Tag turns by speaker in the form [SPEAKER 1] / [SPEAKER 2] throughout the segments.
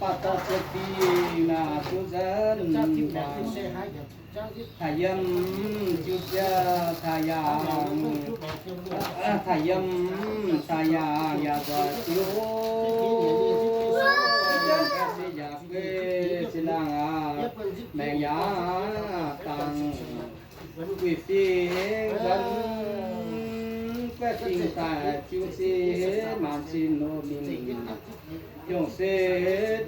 [SPEAKER 1] ปัตตสตินาสุจันทายัมจุจาทายาทายัมทายายาจัตโยสิยาเกสิลังแมยาตังวิสิกันแปติงตาจิวสิมาสิโนมิยงเส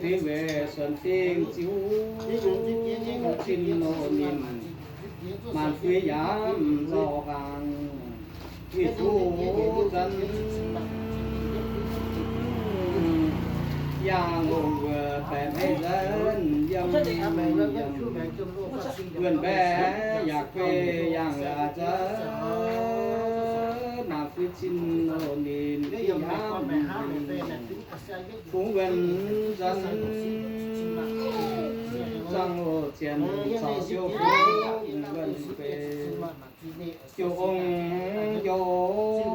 [SPEAKER 1] ติเวสันติงจิวสิโนมิมันฟิยามจอกังวิทูจันyang vừa phải mấy dân dâm vườn bé giặc về yang là chớ mà phi xin ổn định cũng gần dân sang hồ tiền sáu siêu phú gần về chiều ông vô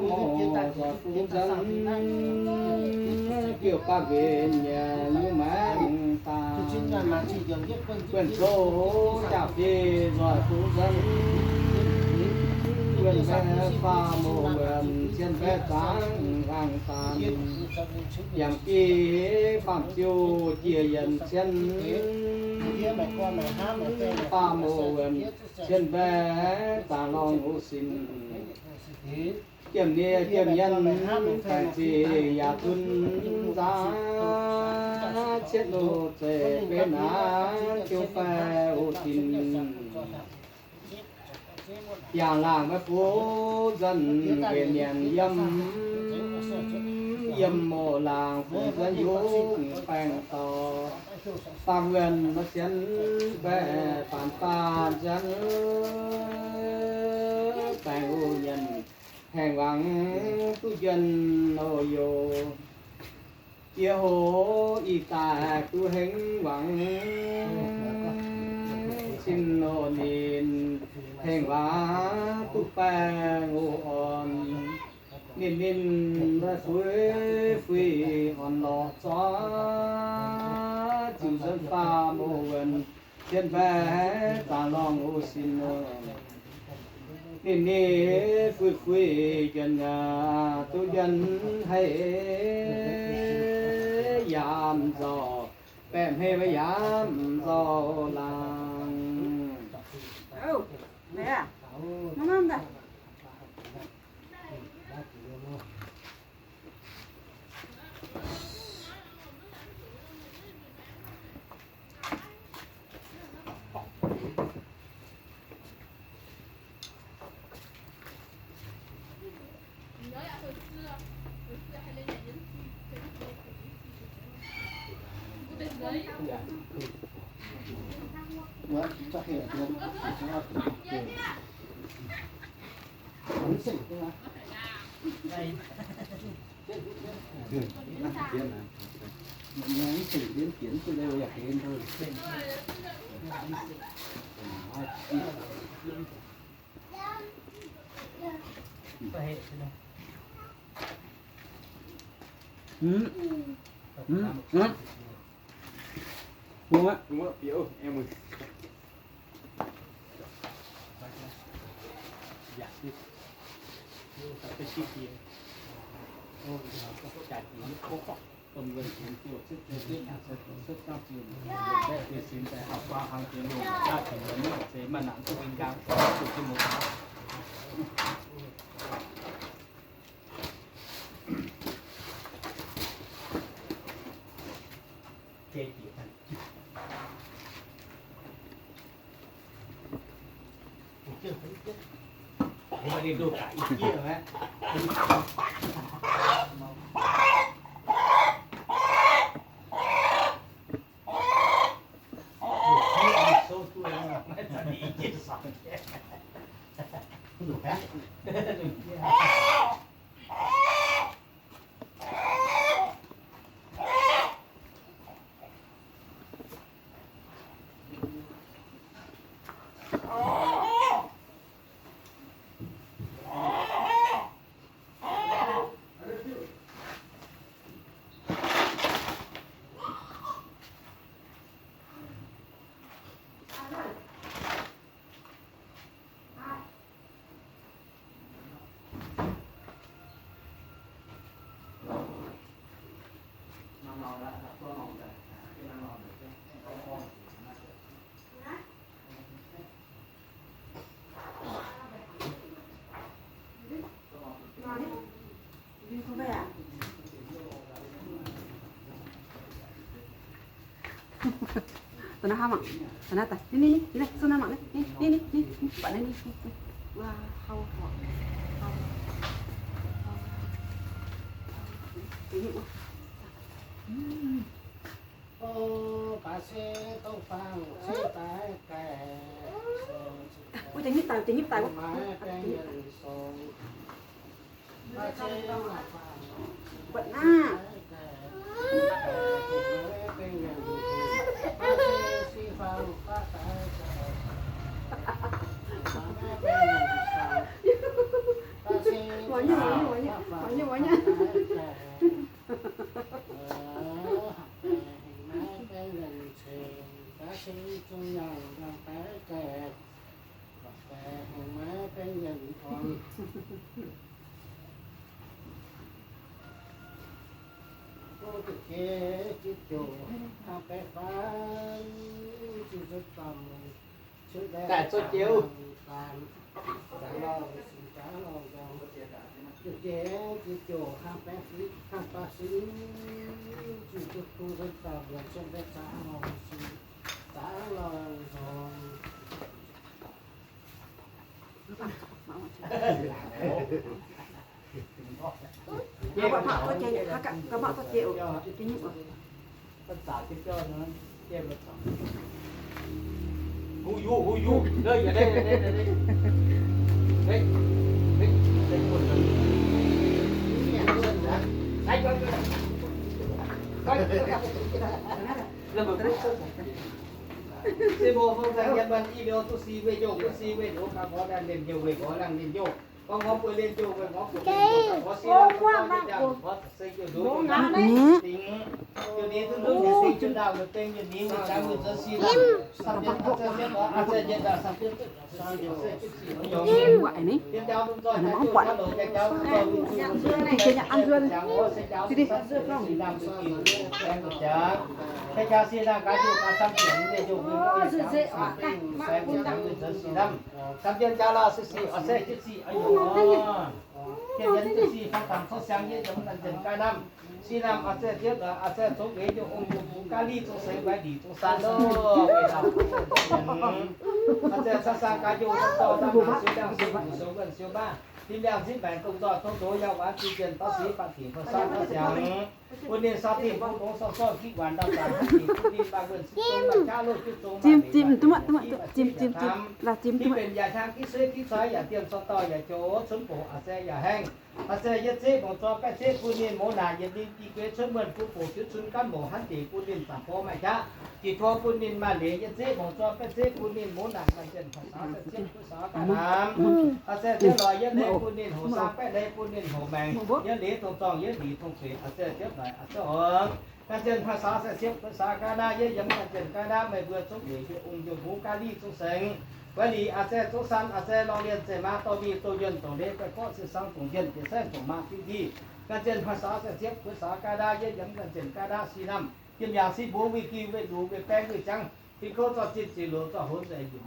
[SPEAKER 1] mồ giọt phú dân kiểu ba về nhà như má ta quyền số chào về rồi phú dân quyền xe pha mồ quyền trên bé trắng hàng tànอย่างkia phạm tiêu chia dần chân pha mồ quyền trên bé ta lòng hữu sinh kiểm nia kiểm nhân phải chỉ ya tuân giá chết lô trẻ bên á chiếu phê ô tin ya làng với phố dân về miền yâm mộ làng phố dân dung phèn tò tam nguyên nó chén về phản ta dân phèn ô nhân hàng vắng tu dân nô yo chia hồ y ta tu hình vắng xin nô nín hàng vá tu pa ngô on nín nín ra suối phi on lọ xóa chịu dân pha mô gần trên vé ta lòng ô xin nô nên nê phui chân tu dân hay yam giò bèm hay với yam giò làng
[SPEAKER 2] mẹ à nó ăn đây
[SPEAKER 3] What? Chắc hiện luôn. Bắn xịt cơ mà. Đây. Những sự biến kiến tôi đều là cái thôi.
[SPEAKER 1] Đúng á, biểu em ơi. Dạ đi. Tập cái chi tiền. Ô, có trả tiền có có. Còn người tiền tiêu sức tiêu sức cao tiền. Để để xin để học qua hàng tiền luôn. Ra thì nó sẽ mà nặng cho mình cao của cái một. Chế tiền. Mà đi đồ cả ít kia rồi á. Số tuổi mà nó sẽ đi chết sẵn. Đủ hết.
[SPEAKER 2] Tanah hamak. Tanah atas. Ni. Sana mak ni. Ni. Pak ni. Wah, hau. Ini.
[SPEAKER 3] Oh, kasih topang, sitai kai.
[SPEAKER 2] Ôi, tiếng nhịp tài quá. Bận à. Maunya.
[SPEAKER 1] Cả số chiếu
[SPEAKER 2] Các bạn có chịu cái nhịp rồi.
[SPEAKER 1] tất cả tiếp cho nó tiếp được hu đây ở đây đấy một lần đấy là một cái bộ phong cách nhân văn video tu si về chỗ tu si về chỗ có đang lên nhiều về có đang lên chỗ có ngó vừa lên chỗ về ngó vừa có si có xây chỗ đúng tính chỗนี้ทุกๆสิ่งจุดดาวđược tên chỗนี้mình đang muốn si là sắp đến có sẽ có sẽ diễn ra sắp đến
[SPEAKER 2] Vậy này.
[SPEAKER 1] tiếp theo chúng tôi sẽ cho nó đổi cái cháu
[SPEAKER 2] Ăn dưa đi.
[SPEAKER 1] đi cái cháu xin là cái chỗ cả trăm tiền để dùng cái sẽ cũng tăng được rất xí lắm trăm tiền cháu là xí ở xe chút xí ở đó cái nhân chút xí phong tầm số sáng như giống là tiền cái năm xí năm ở xe tiếp là ở xe số ghế cho ông chủ Cali cho xe vai đi cho san đó cái nào ở xe sang cái chỗ to đang siêu đang siêu gần siêu baทีมแรกสิแบ่งตรงต่อตรงโตยาววันที่เดือนต่อสีปฏิภาษาภาษาวันนี้สัตว์ที่ของของซ้อนคิดวันดาวตาที่ที่บางเรื่องสิตรงบางชาโลกที่ตรง
[SPEAKER 2] Chim tụi chim là chim
[SPEAKER 1] ที่เป็นยาช้างที่ซื้อที่ใช้อย่าเตรียมสตออย่าโจสมโภอาเซอย่าแห้งอาเซยัดเซของจอแปะเซกูนี่โมนายัดดินตีเกชเหมือนกูปู่ชุดชุนกันหมูหันตีกูนินสามโพไม่จ้าจีทอกูนินมาเหลยัดเซของจอแปะเซกูนินโมนากันเจนภาษาเซภาษาการน้ำอาเซเจ้าลอยยัดเซกูนินหัวซาแปะได้กูนินหัวแมงยัดเหลตรงตองยัดดีตรงเสียอาเซเจ้าไหนอาเซการเจนภาษาเสียภาษากาณาเยอะยังการเจนกาณาไม่เบื่อสุขเหยองค์ยมูกาลีสุเสงวันนี้อาเซทุกสันอาเซลองเรียนเสมาตัวมีตัวยืนตัวเล็กไปก็สื่อสารตรงยืนจะแท้ตรงมาที่ดีการเจนภาษาเสียภาษากาณาเยอะยังการเจนกาณาสีน้ำยิ่งอย่างสีบัววิกีเวดูเวแป้งเวจังที่เขาจะจิตจิโลจะหัวใจอยู่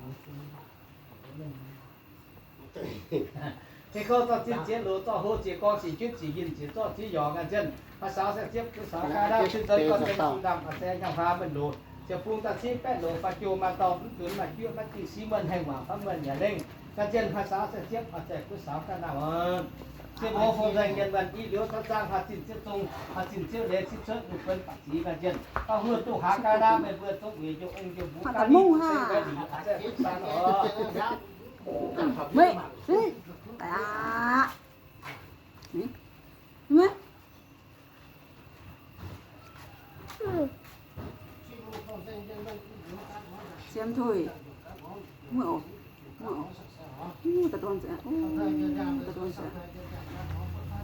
[SPEAKER 1] ที่เขาจะจิตจิโลจะหัวใจก็สีจุดสียินสีจ้อสีหยอกกันเจนภาษาเสียภาษากาณาชื่อต้นก็เป็นสีดำอาเซยังพาเป็นโลจะพูดตัดสินแปดโลปัจจุบันตอบถึงมาเกี่ยวกับที่สีมันแห่งว่าพระมันอย่าเล่งการเจนภาษาเสียบอาจจะภาษากันนะเสียบโอ้ฟงใจเงินวันที่เลี้ยวสร้างหาสินเสียตรงหาสินเสียเล็กสิเชิดดูเป็นปัจจัยการเจนเอาเหือตู้หากาดาไม่เบื่อตู้เวจองจะบุกการมุ่งhaอาจจะภาษาเนาะ
[SPEAKER 2] Mẹ, à, mẹ, xem thôi, mượn, ta toàn sẽ,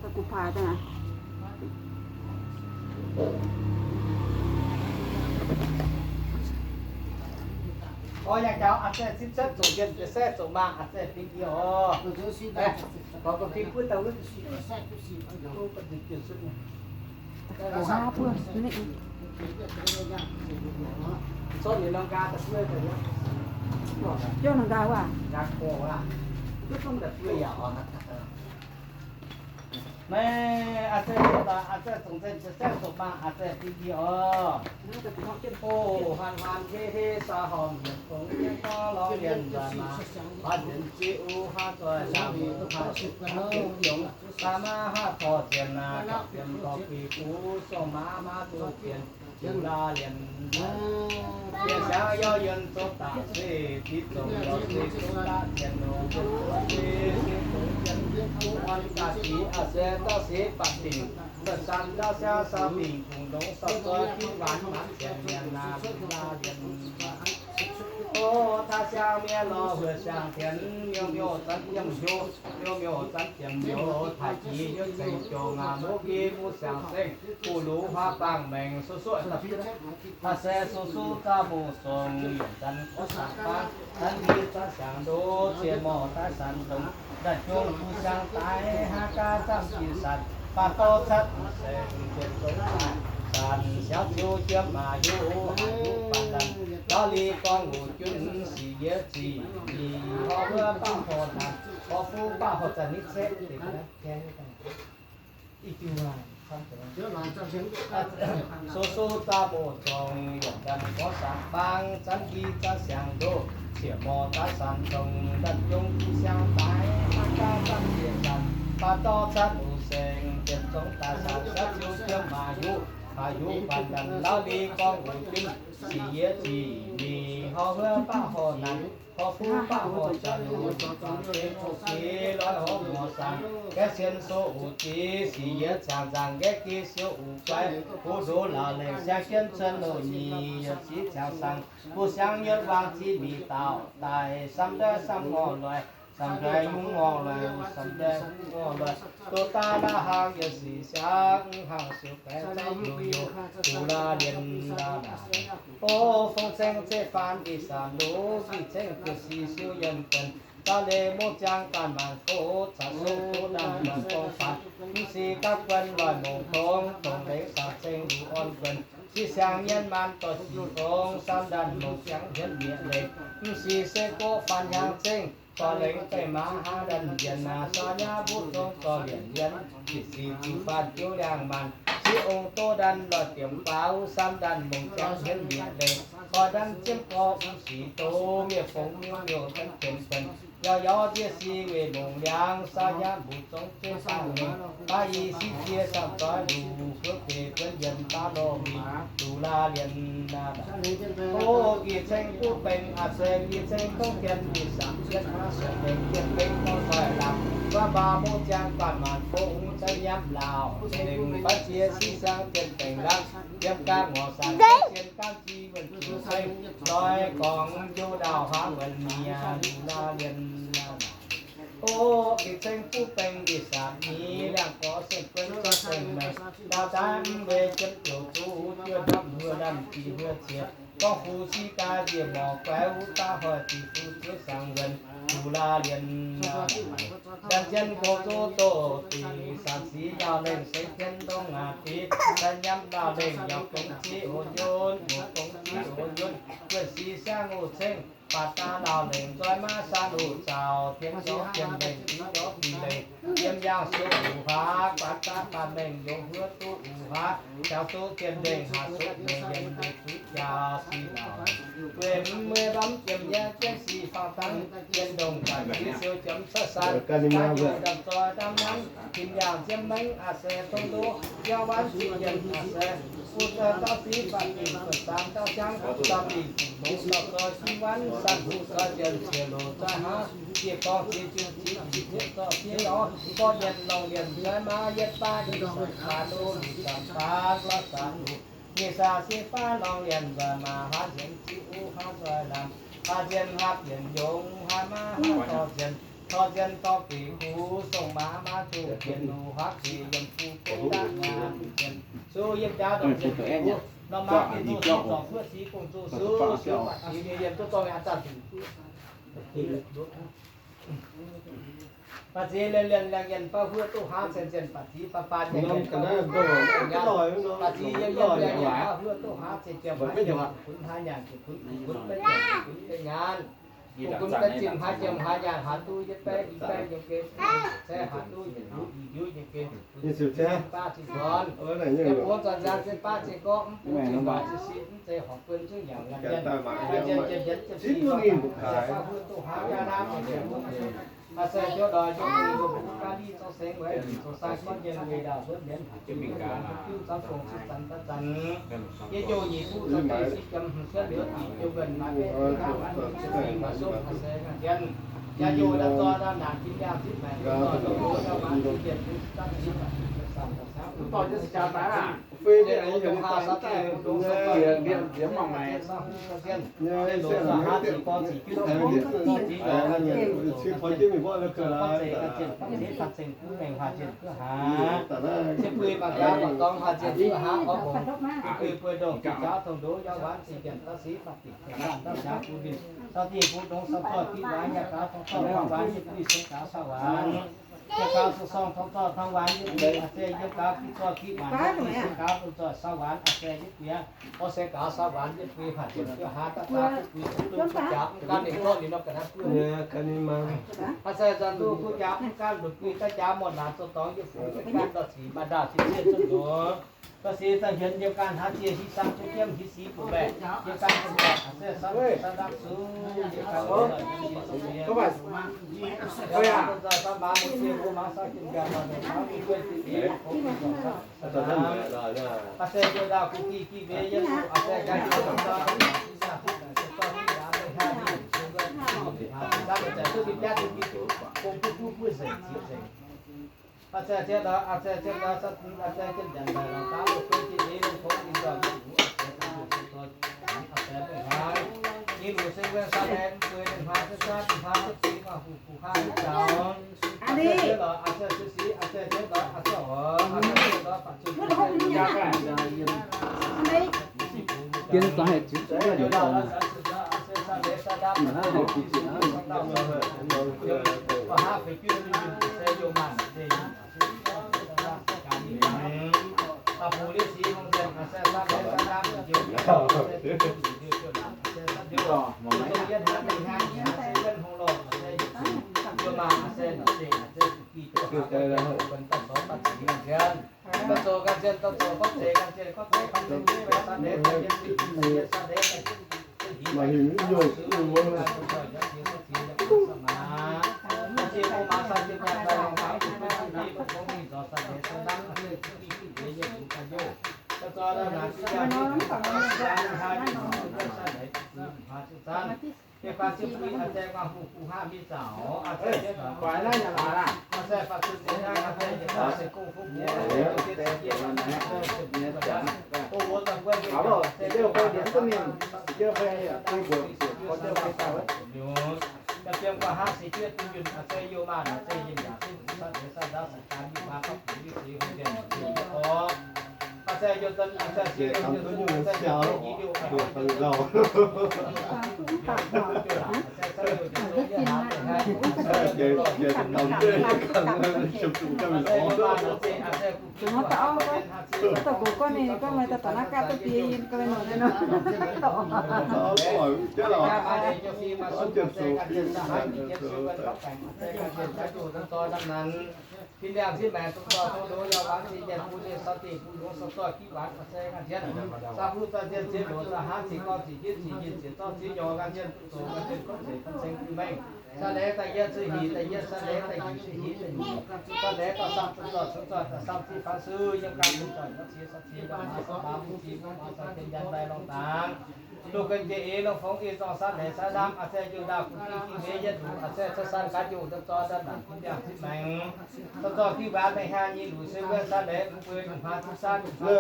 [SPEAKER 2] ta cục phá ta này.
[SPEAKER 1] Ôi nhà cháu ăn xe xích chất tổ dân để xe tổ mạng ăn xe phim kia ồ có phim cuối tàu lúc không cần được chuyển xuất này
[SPEAKER 2] Ủa ha, phương,
[SPEAKER 3] ส้นนี่น้องกาตะเพื่อแต่เนี้ย
[SPEAKER 2] Cho nó gào à.
[SPEAKER 3] กาโกอ่ะก็ต้องแต่เพื่ออย่าอ่อนนะแม่อาเซ่ตาอาเซ่สงเส้นจะแซ่ตกมาอาเซ่ทีเดียวโอ้หันหันเท่เท่สาหอมเห็นคงยังก็รอเรียนมาพันเห็นจิวห้าตัวสามมือห้าสิบกันเฮ้ยยงสามาห้าพอเทียนนากับเทียนต่อปีกูส่งมาตัวเทียนจุฬาเรียนเทียนเช้าย่อเย็นตกตาเสียที่ตรงรถเสียจุฬาเทียนโนจุฬาเสียทุกวันกาสีอาเซต้าเสียปัดติงเมื่อสันดาเสียสามีคงต้องสับตัวที่หวานมันเทียนเมียนาจุฬาเรียนโอ้ถ้าเช้าเมียรอเพื่อช่างเทียนโยมโยจันยมโยโยมโยจันเทียมโยถ่ายจียศเสียงโจงามุกีมุสังเซ็งผู้รู้พาปังแบ่งสู้ๆตับถ้าเสสู้ๆตาบูทรงจันก็สังปังจันดีจันสังโดเสียหมอตาสันตงดัดจงผู้สังตายหากาจำกิสัตปาโตชัดเสียงเจ็บสงสารสันเสียวชิวเชื่อมาอยู่ปันดันลอลีกองหูจุนสีเยจีมีพอเพื่อป้าพอนันพอฟูป้าพอจะนิเสติดนะแค่นี้กันอีกทีว่าสู้ตาโบจงหยดกันก็สังปังจันกีจะเสียงโดเสียมอตาสันตรงดันจงผู้เสียงตายอากาจันเสียกันปาตอชัดอุเสงเจ็บสงตาสันชัดอยู่เชื่อมาอยู่อายุปันดันลาลีกองหูจิ้มสีเยจีมีหอเพื่อป้าหอนั้นพอฟูป้าหอจันหูจังเต็มโอเคร้อยหอหัวสังแกเสียนโซอุจีสีเยจางจางแกกีเสียวอุไปผู้ดูลาเล่งเสียงเขียนเชิญโลนียศสีจางสังผู้เสียงยศวางจีมีเต่าตายซ้ำได้ซ้ำงอลอยสำได้ยุ่งงอเลยสำได้งอเลยตัวตาละหางยสีช้างหางสุกแก่ใจอยู่อยู่ตุลาเรียนลาดาโอ้ฟงเซงเจฟานอีสานโลกิเจงกุสีชิวยันเป็นตาเลโมจังการมันโคชาสุตุดังมันกองฟันมิสีกับวันลอยมงทองตรงเล็กสาเซงอยู่อ่อนเป็นสีเสียงเย็นมันต่อสีทองสามดันมงเสียงเย็นเมียเลยมิสีเซโกฟันยางเซงก็เล็งไปมาหาดันเย็นนาสอนยาบุตรงก็เรียนเย็นจิตสีจิวฟาดจิวแรงมันสีองค์โตดันหลอดเตรียมเป้าซ้ำดันมงแจ้งเห็นเมียเลยพอดันเจ็บคออุ้มสีโตเมียฟงเมียวเมียวเป็นเป็นย่อยอเดียสีเวมงยางสอนยาบุตรงเจ้าสาวเองไปสีเทียสับต่อยดูเพื่อเพื่อนเย็นตาโลมีดูลาเรียนนาดาโอ้กีเชงผู้เป็นอาเซกีเชงต้องเทียนมีสังเทียนเสียงเป็นเทียนเป็นต้องคอยหลับว่าบาโมจังก่อนมันฟงจะย้ำลาวเสียงปัจเจียสีสังเทียนเป็นรักเทียมกางหัวสังเทียนกางจีบนผิวเส้นลอยของโยดาวหางเงินเมียดูลาเรียนโอ้กิเชงผู้เป็นดิสามีเรื่องขอเส้นเป็นก็เส้นไม่ดาวจันเวจันโยตูเชื่อดำเหือดำจีเหือเชียก็ฟูสีกาเดียหมอกแก้วตาหอยตีฟูเชื่อสังเงินดูลาเรียนดันเจนโกโตโตตีสามสียาวเล่งเส้นเจนต้องงาตีดันย้ำดาวเล่งยาวตรงที่โอนโยนหมดตรงที่โอนโยนเพื่อสีแสงโอเซ็งปัตตาดาวเล่งจอยมาสาดูเจ้าเทียมโยเทียมเล่งที่ยกดีเลยเทียมยาวสุดหูพาปัตตาปาเล่งโยเพื่อตู้หูพาเจ้าตู้เทียมเล่งหาสุดเมย์เย็นเด็กทุกยาสีดาวเว้นเมื่อบัมเทียมแย่เจ้าสีฟ้าตั้งเย็นดงกันที่เสียวจำสัสๆการอยู่ดำตัวดำนั้นกินยามเทียมมังอาเซตงดูยาวันสีเย็นอาเซอุตตะต้าสีปัดติดปัดตามเจ้าช่างตามอีกหนุ่มตะกอชีวันสัตว์ผู้ก็เย็นเสียโลจ้าฮะเกี่ยวกับที่จุดที่จิตก็เสียล้อก็เย็นลงเย็นเดินมาเย็นป้าดีสุดขาดูดีสัมภาระรักษาดูเยสาสีฟ้าลองเย็นเดินมาหาเย็นที่อู่หาจอยลำหาเย็นหักเย็นยงหามาหาต่อเย็นทอเย็นต่อปีหูส่งมาจูเย็นหูหักที่เย็นผู้เป็นด้านงานเย็นสู้เย็นจ้าดอกเย็นหูน้ำมันที่ตู้สองเพื่อสีคงตู้สู้สู้ปัดสีเย็นตัวตองอาจารย์ที่ ปัจเจเรียนเรียนป้าเพื่อตู้หาเซนปัจจีปปานเรียนกันนะโดปัจจีเรียนป้าเพื่อตู้หาเซนคุณหาอย่างคุณเป็นงานคุณก็จิมหาอย่างหาตู้ยึดแป้ยังเกแซ่หาตู้ยูยังเกนี่สุดแท้ป้าที่สอนไหนเนี่ยแต่ผมตอนจากเส้นป้าเจก็ป้าจะซีเจของเปิ้นชื่ออย่างเรียนจะซีตัวนี้ป้าเพื่อตู้หายาน้ำเรียนอาศัยเจ้าดอยเจ้ามีบุคคลที่ต้องเซ็งไว้ต้องสร้างความเย็นเวลาเพื่อเลี้ยงจะมีการคิวสังคมสุสันตจันยี่โยยี่ผู้สติสิจำเชื่อเหลืออีกโยเกินมาเป็นข้าวมันจะมีมาส่งอาศัยกันยันยาโยดับตัวด้านหนักที่ยากที่แปลกตัวโยเจ้ามาที่เกียรติตั้งที่ต่อจะสิจาตาเฟยเนี่ยอยู่ในตาสัตย์เดี๋ยวมองไหนเนี่ยโดนสหัสที่ปอสีคิ้วแทนเดี๋ยวชื่อคนที่มีว่าแล้วเกิดอะไรที่ทัดเซ็งผู้แห่งพาเจ็ดเพื่อหาเชื่อปืนปากกาปากกองพาเจ็ดเพื่อหาของผมคือปืนโดนกิจจ้าตรงโดยาวานสีเกียรติสีปฏิกิริยาตั้งฉากผู้ดินตอนที่ผู้ดงสัมผัสที่ร้ายยาการของเขาวานที่ผู้สิงห์สวรรค์ยาการสุสองของต่อทางวานยี่ปีอาเซียยาการที่ตัวที่หวานที่สิงห์ของต่อสวรรค์อาเซียยี่ปีโอเซกาสวรรค์ยี่ปีผ่านเพื่อหาตะตาผู้ตุ้มจับการในข้อนี้นอกจากนั้นเนี่ยคันนี้มาอาเซียจันทูผู้จับการดุปีตะจับหมดหนาตัวตองยี่ปีการต่อสีบาดาที่เชี่ยจนตัวก็สีสังเห็นเดียวกันหาเจียที่สังเทียมที่สีผู้แบกเดียวกันผู้แบกอาเซียสังสังดับสูงเดียวกันก็ว่าก็อยากจะสบายมุสีผู้มาสักกินกันมาเนี่ยเขามีเพื่อนที่ดีเขามีสองสักอาเซียเจ้าดาวคุกกี้ที่เวียนอาเซียการที่ต้องการที่จะที่จะต้องมีการในห้างนี้ถ้าจะตู้บินได้ตู้บินคงผู้เสกเสกอาเซียเจ้าดาวอาเซียเจ้าดาวสักอาเซียเจ้าจันทร์เราตามไปที่นี่เราคงมีเราอยู่อาเซียไปหานี่รู้สึกว่าสาเหตุเกิดเป็นภาพชาติภาพสีมาผู้ฆ่าเจ้าอาเซียเจ้าดาวอาเซียสีอาเซียเจ้าดาวอาเซียอาเซียเจ้าดาวปัจจุบันยากแก่
[SPEAKER 1] กินสาเหตุจิตใจเดียวกันมาหิวโยกอยู่วงเลยเกี่ยวกับสิ่งที่อาจารย์ว่าผู้ห้ามีสาวอาจารย์ปล่อยได้ยังไงล่ะอาจารย์ปัจจุบันได้อาจารย์จะต้องเสกกู้ผู้เกี่ยวกับเรื่องนั้นนะโอ้โหตอนเว้ยเขาบอกเดี๋ยวไปเดี๋ยวต้นนี้เดี๋ยวไปไปบวชเขาจะไปต่อเดี๋ยวจะเตรียมกว่า50เชือกยืนอาจารย์โยมาอาจารย์ยินยาซึ่งสัตว์สัตว์ดาวสังการมีมาครับมีสีของเด่นอ๋ออาจารย์โยตันอาจารย์เสียทำตัวอยู่ในเช้าเดือดไปเราเดี๋ยวจะทำด้วยกันชุบชุบกันเลย
[SPEAKER 2] nó tao tao cũng con này con này tao nó cá tao tiền con này nó
[SPEAKER 3] tao hỏi chứ là tao chụp sốที่แรกที่แม่ต้องต่อต้องดูยาววันที่เจ็ดผู้ที่สติผู้รู้สติที่วัดมาใช้กันเช่นสาผู้ตัดเจ็ดเจ็ดโดสหสิก็สิยินต้องสิโยกันเช่นตัวกันเช่นก็สิกันเช่นคือไม่สะเลแต่เยอะสิหีแต่เยอะสะเลแต่หีสิหีแต่หีสะเลก็ซ้ำต่อแต่ซ้ำที่ฟ้าซื้อยังการต่อก็สิสักทีก็มาสบายผู้ที่มาสักเป็นยันใดลงต่างลูกกันเจเอลงฟงอีสองสัตว์ในสายดำอาเซียอยู่ดาวคุณที่เมย์ดูอาเซียสันกัดอยู่ตั้งต่อด้านหลังที่อย่างที่แมงตั้งต่อที่บ้านในห้างยี่หลุยเซเว่นสัตว์เล็กเพื่อนพาทุกสัตว์เมื่อ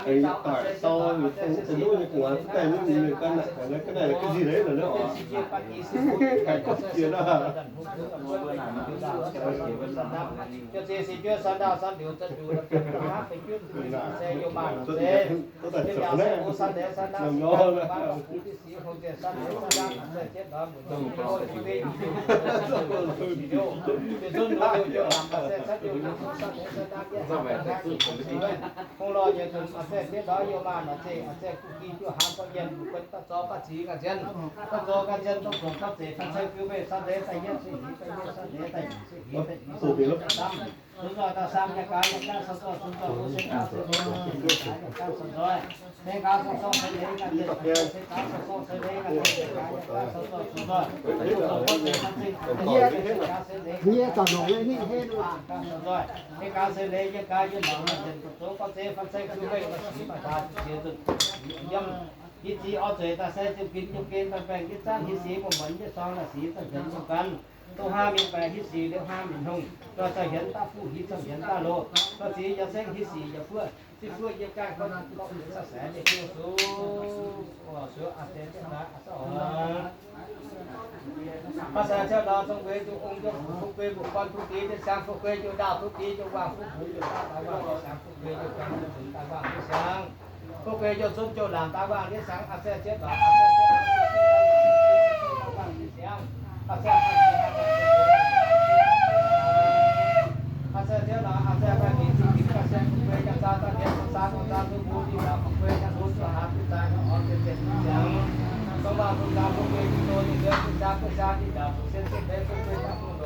[SPEAKER 3] ไอ้ต่อยโตอยู่ตรงจะรู้ในหัวแต่ไม่มีเลยกันนะแล้วก็ได้ก็ดีเลยเหรอใครก็เสียนะจะเสียสิเยอะสันดาวสันเดียวจะอยู่แล้วก็หาไปยืนเซโยมาเซที่อย่างเซโอสันเดสัน นาโยบ้านผู้ที่สีคงจะสั่นเลยสั่นอาเซเจ็ดดอกต้องโยที่เวทีโยจะจนโยอาเซสัตโยสั่นเลยสั่นได้คงรออย่าจนอาเซเจ็ดดอกโยมาอาเซคุกกี้โยหามก็เย็นเป็นตะจอปะจีกันเช่นตะจอกันเช่นต้องส่งตับเสสั่นเลยคือไปสั่นเลยใส่เย็นสิไปเย็นสั่นเลยใส่สิไปสูบไปแล้วสุนทรตาสามยากายยาสัตว์สุนทรโอเซกาสุนทรการสุนทรในการสุนทรเสด็จกันเด็กเสการสุนทรเสด็จกันเด็กการสุนทรสุนทร
[SPEAKER 4] เนี่ยตอนน้องเลยนี่เฮ็ดว่า
[SPEAKER 3] การสุนทรในการเสด็จยากายยืนหลังมันเป็นตัวก็เสฟันเสคือไม่มาสีมาทานเสียจนย่ำฮิสีเอาใจตาเสจะกินจุกินมันแบ่งกินจ้างฮิสีผมเหมือนจะซองละสีตั้งเห็นกันตัวห้ามีแปดฮิสีเดี๋ยวห้ามีหงก็จะเห็นตาผู้ฮิจะเห็นตาโลก็สีจะเส้นฮิสีจะเพื่อที่เพื่อจะกล้าก็ต้องสักแสนในเที่ยวสู้เสืออาเซนจะนะอาสอนภาษาชาวดาวทรงเวจุองค์ยกทุกเวบุคคลทุกทีจะสร้างทุกเวจุดาวทุกทีจะวางทุกหูจะตาตาว่างจะสร้างทุกเวจุการจะถึงตาว่างจะสร้างทุกเวจุซุ้มโจหลานตาว่างจะสร้างอาเซนเจ็ดดอกอาเซนเจ็ดดอกตาว่างจะสร้างอาเซนอาเซนเจ็ดดอกอาเซนแบบนี้ที่อาเซนทุกเวจะตาตาเจ็ดตาของตาทุกหูที่ดาวทุกเวจะรู้สหายตาของออกเจ็ดอย่างต้องว่าทุกดาวทุกเวที่โตที่เดือดทุกดาวทุกชาที่ดาวทุกเส้นเส้นเดินทุกเวทุกคนโด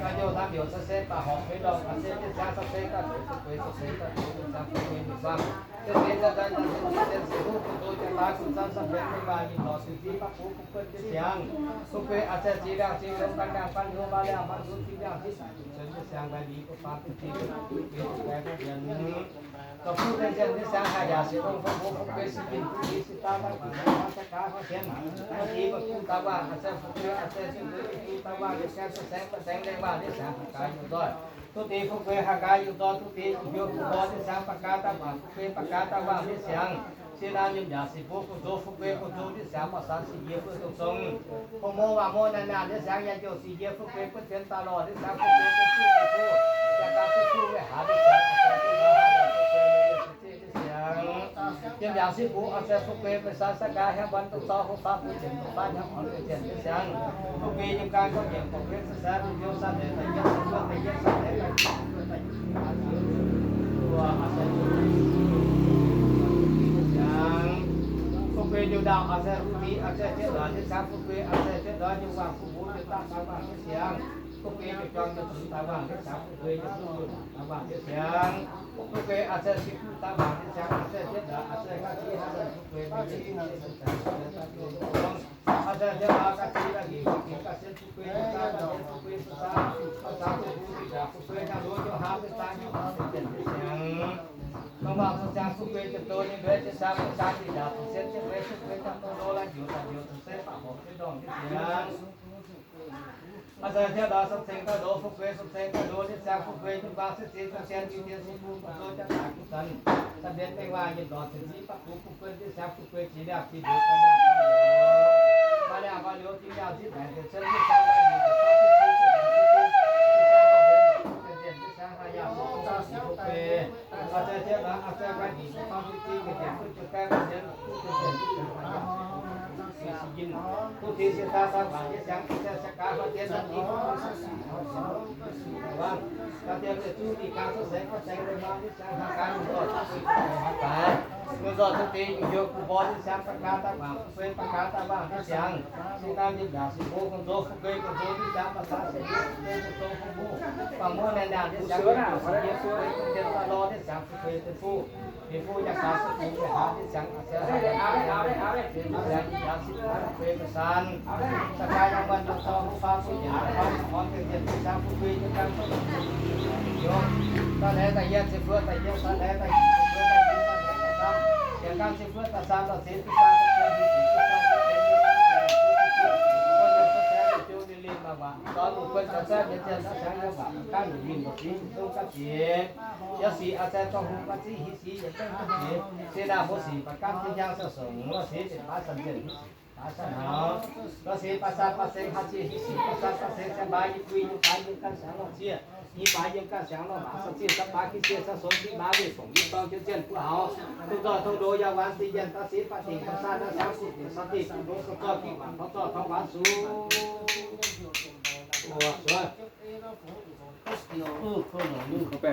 [SPEAKER 3] การโยธาเดี่ยวเส้นป่าหอมไม่ดอกเส้นที่ชาเส้นก็ทุกเวทุกเส้นก็ทุกชาทุกเวมีบ้างเส้นเส้นจะได้เส้นเส้นสีรูปโดยจะตาคุณซ้ำซ้ำเป็นไม่ว่ายิ่งหล่อสุดที่ปักปุ๊บเปิ้ลจะเสียงทุกเวอาจจะจีดังจีลงกันดังฟันโยมาแล้วมันรู้ที่ดังที่สุดเส้นจะเสียงไปดีก็ฟังที่ที่เป็นแก่เดือนนี้ก็พูดในเช่นที่สร้างหายาสิองค์พระพุทธเวสกินผู้ที่สิตาบ้านผู้ที่สักการเขาเช่นบางทีก็พูดตาว่าอาจจะพูดอาจจะชื่อพูดตาว่าเดี๋ยวแสงแสงได้ว่าเดี๋ยวแสงประกายอยู่ด้วยทุกทีพวกเวหากายอยู่ด้วยทุกทีโยกตัวที่แสงประกายตาว่าเวประกายตาว่าที่เสียงสินายุ่งยาสิพวกโจพวกเวพวกโจที่แสงมาสันสิเยี่ยเพื่อทรงพวกโมว่าโมนานๆที่แสงยันโยสิเยี่ยพวกเวก็เช่นตลอดที่แสงพวกเวก็สู้สู้จากการสู้เวหาที่แสงที่ว่ายังอย่างสิผู้อาจจะพวกเวไปสารสกัดให้วันตุต่อของฟ้าผู้เจ็บของบ้านยังอ่อนเจ็บเสียงพวกเวยังการก็ยังพวกเวสสารโยสันเดแต่ยังสันแต่ยังสันแต่ยังตัวอาศัยยังพวกเวอยู่ดาวอาศัยรูปีอาศัยเจ้าหน้าที่สามพวกเวอาศัยเจ้าหน้าที่วางผู้ผู้จะตั้งตาว่างเสียงพวกเวจะจองจะถึงตาว่างที่สามพวกเวจะสู้ตาว่างเสียงพวกเวอาศัยสิผู้ตาว่างที่สามอาศัยเจ้าหน้าอาศัยข้าที่อาศัยพวกเวไม่ได้ที่อาศัยอาศัยเจ้าหน้าข้าที่ละกี่กี่อาศัยพวกเวตาว่างพวกเวภาษาภาษาพวกผู้จะพวกเวจะรู้จะหาเป็นตาอยู่เป็นเสียงต้องว่าภาษาพวกเวจะโตนี่เวจะสามภาษาที่จะเส้นจะเวจะเวจะโตโลละอยู่แต่อยู่เส้นปากผมที่ดองที่เสียงอาจารย์เจ้าดาวสังเกตก็ดูฟุกเวสังเกตก็ดูที่แสงฟุกเวทุกบางสิ่งที่สังเกตอยู่ที่สิ่งผู้โดยจะหากุศลสังเกตไม่ว่ายิ่งต่อสิ่งที่ปักฟุกเวที่แสงฟุกเวจีเดียบที่ดูกันอย่างมาแล้วมาเลี้ยวที่ยาวที่ไหนเส้นที่แสงได้อยู่ที่ฟ้าที่ที่สุดที่แสงหายาฟุกเวฟุกเวอาจารย์เจ้าดาวอาจารย์ก็ดีฟ้าที่ที่เกิดขึ้นจะแก้ปัญหาผู้เป็นที่เป็นหายายินผู้ที่เสียตาตาบานที่สังที่สักการะเทียนนี้ว่าถ้าเทียนจะจูดีการสแสงก็แสงเลยมาที่สังการมันก็หากายมันก็ทุกทีอยู่ยกผู้บอลที่สังประกาศตาบานเป็นประกาศตาบานที่สังสิ่งนั้นยิ่งดาสิโบกันโตฟุกเกยกันโตที่สังภาษาเสียเป็นโตฟุกโบฟังโมนันดาที่สังเสียเพื่อให้คนเดินตลอดที่สังฟุกเกยเป็นผู้เป็นผู้อยากสาสุขไปหาที่สังอาศัยเป็นผู้อยากยาสิเป็นประสานสกายยังวันต่อฟ้าผู้ใหญ่ความอ่อนเป็นเจ็ดที่สังฟุกเกยจะการต้องยกตอนแรกแต่เย็นสิเพื่อแต่เย็นตอนแรกแต่เพื่อแต่ยิ้มตอนแรกแต่ซ้ำเสียงการสิเพื่อแต่ซ้ำต่อเสียงที่ซ้ำต่อเสียงที่สี่ที่ซ้ำต่อเสียงที่ตอนอุปนิสัยเจริญสังขารว่าการยินกับสีต้องกับสียาสีอาจจะต้องหุบกับสีหิสีจะต้องกับสีเสนาโมสีประการที่ยังสะสมว่าสีเป็นภาษาเจริญภาษาหนาว่าสีภาษาภาษาหัดสีหิสีภาษาภาษาสบายยุยยุกายยุกันสังเสีย一把应该想了马上进十八去接上手机拿的手一当就见不好都到都都要完时间到谁把顶上山的小事情上地都是做地板他做他完书我说
[SPEAKER 1] เข้าไป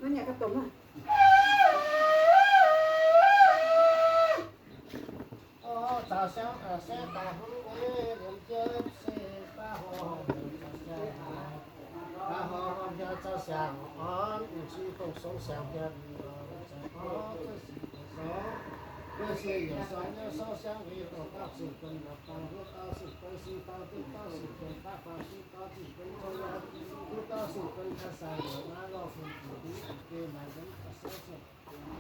[SPEAKER 2] นั่นเนี่ยกระตุ้นอ่ะ
[SPEAKER 4] 早上先打呼噜，连接是打呼打呼要早上安，有时风送上边这些有时要烧香里头到时跟那放不到时跟是到底到时跟大放是到底跟中央不到时跟他三个那老夫妇的给买人他烧香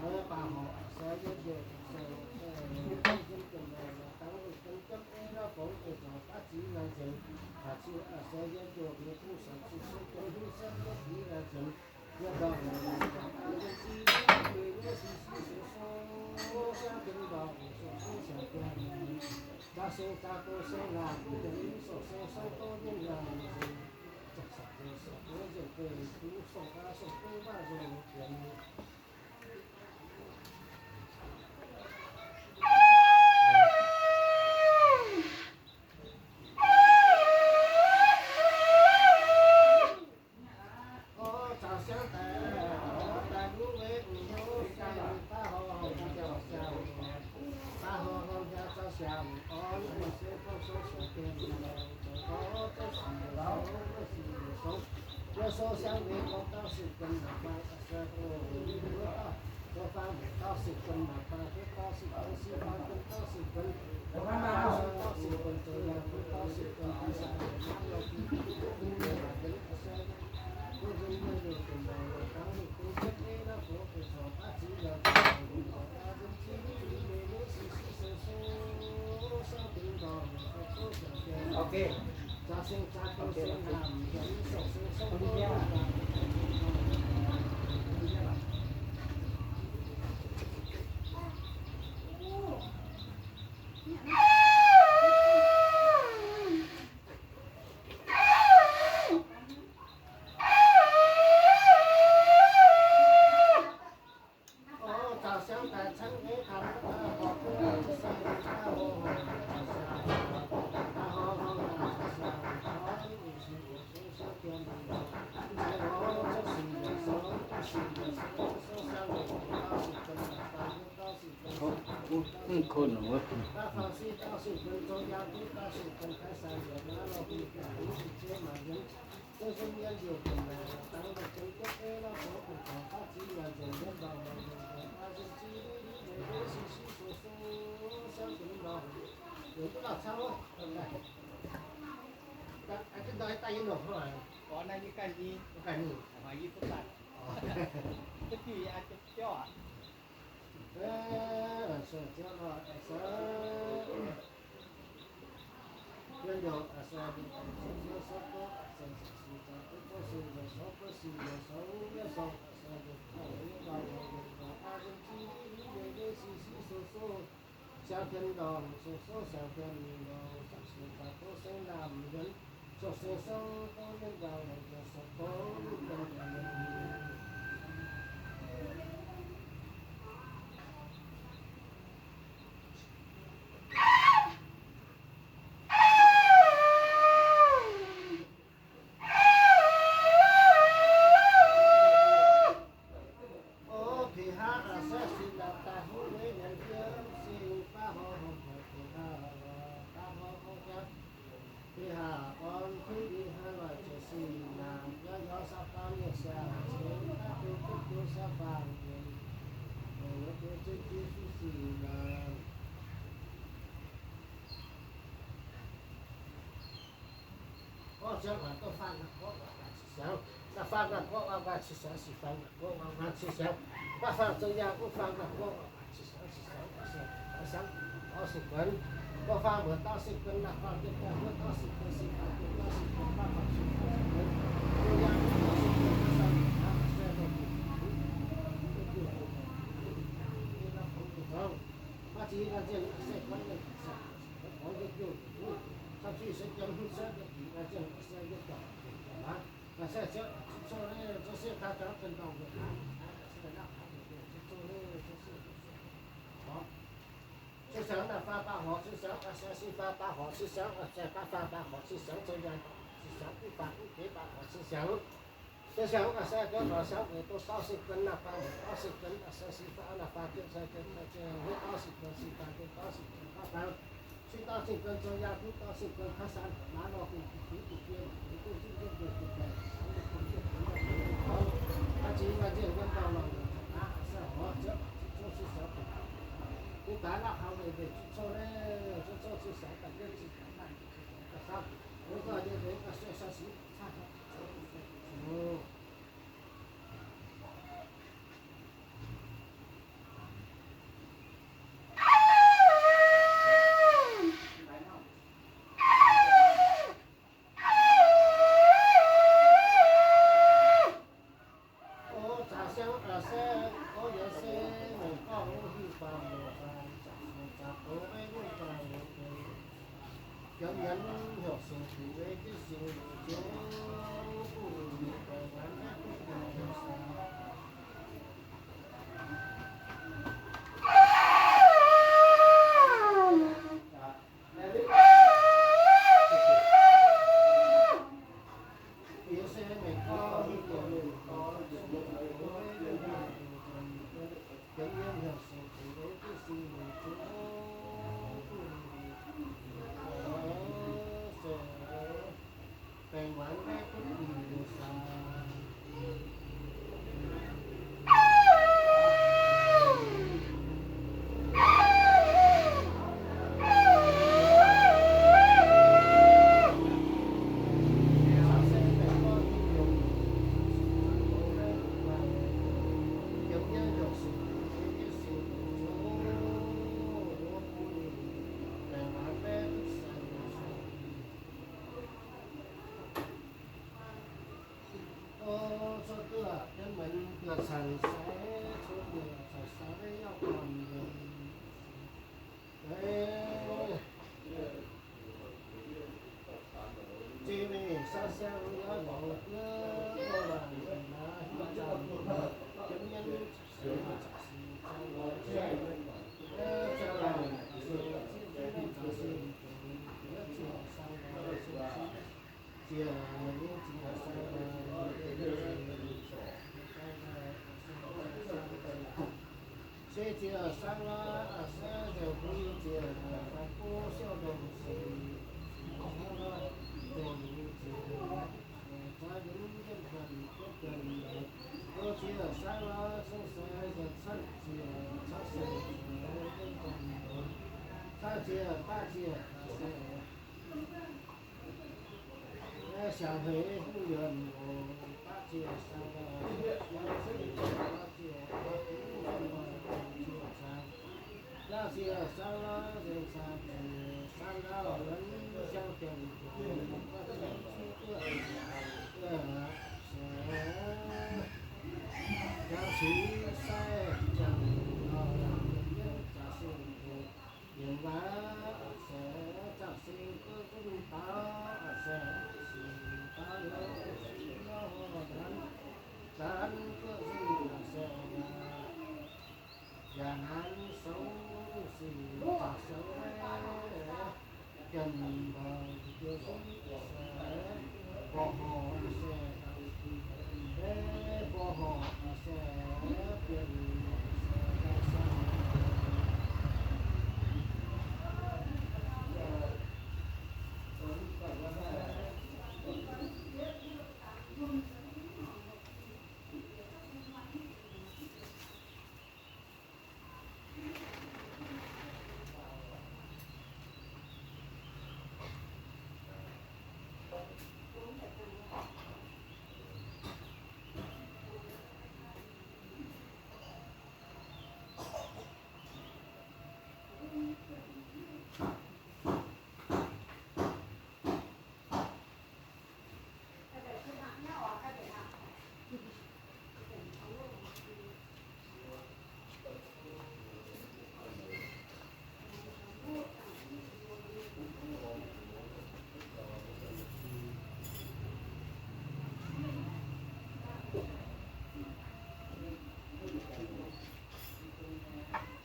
[SPEAKER 4] 我把好烧就就烧香为我到时跟那把我放到时跟那把到时跟西方跟到时跟到时跟这样到时跟第三个那个
[SPEAKER 3] OK
[SPEAKER 1] คนหนู
[SPEAKER 3] ก่อนหน้านี้กันนี้มา20บาทก็คืออาจจะเจาะ
[SPEAKER 4] 小天堂，说小天堂，就是把多生男人，说生多人高人，就是多人这个都放了，我想，那放了我去想是放了，我去想，那放这样我放了我去想是想。sáng có sự vấn có pha bữa ta sự vấn là pha tiếp theo bữa ta sự vấn sinh ta tiếp ta sự vấn pha pha sự vấn tôi đang có sự vấn ta sang ta sẽ được không mà chỉ là chuyện sẽ vấn đề có cái điều thậm chí sẽ chấm hết sẽ được là chuyện sẽ được cả và sẽ cho nên cho sẽ ta trở thành đầu được sẽ là思想的发大好思想，是发大好思想，再发大好思想，这样思想不发不给大好思想。思想个好想我都80分了，发80分，是发了发就这我80分是发就80分，发完去80分这样不80分，他3拿到不边，不好，他只把这问到了是好这就是小品。你打了好的做嘞，做是啥感觉是啥？啥？我个就是说是差不多。小黑不远我大街上那些山了人山山到人相见要去赛江原来在心个大咱个是呀难受是大手根本就是不好些不好些别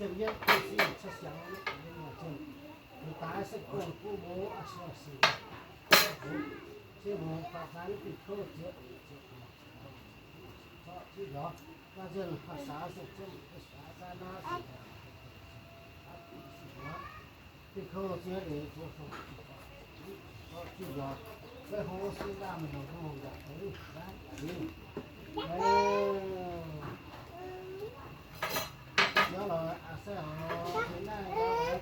[SPEAKER 4] tự nhiên cái gì sẽ sáng nhưng mà chân người ta sẽ cùng phụ bố à sao sự chứ mà phá phán thì không chết chứ đó và dân phá xã sẽ chân xã ra na thì không chết để cho không chứ đó cái hồ sơ ra mình không gặp thấy đấy đó là sẽ hiện nay đó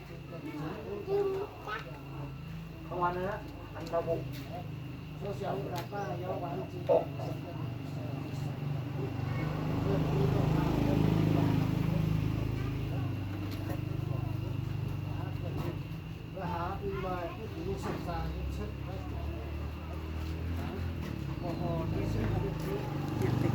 [SPEAKER 3] không ăn nữa ăn đau bụng
[SPEAKER 4] số sống là ba do bán chỉ và há đi bài cái gì sập sàn cái chất hồ hồ cái sự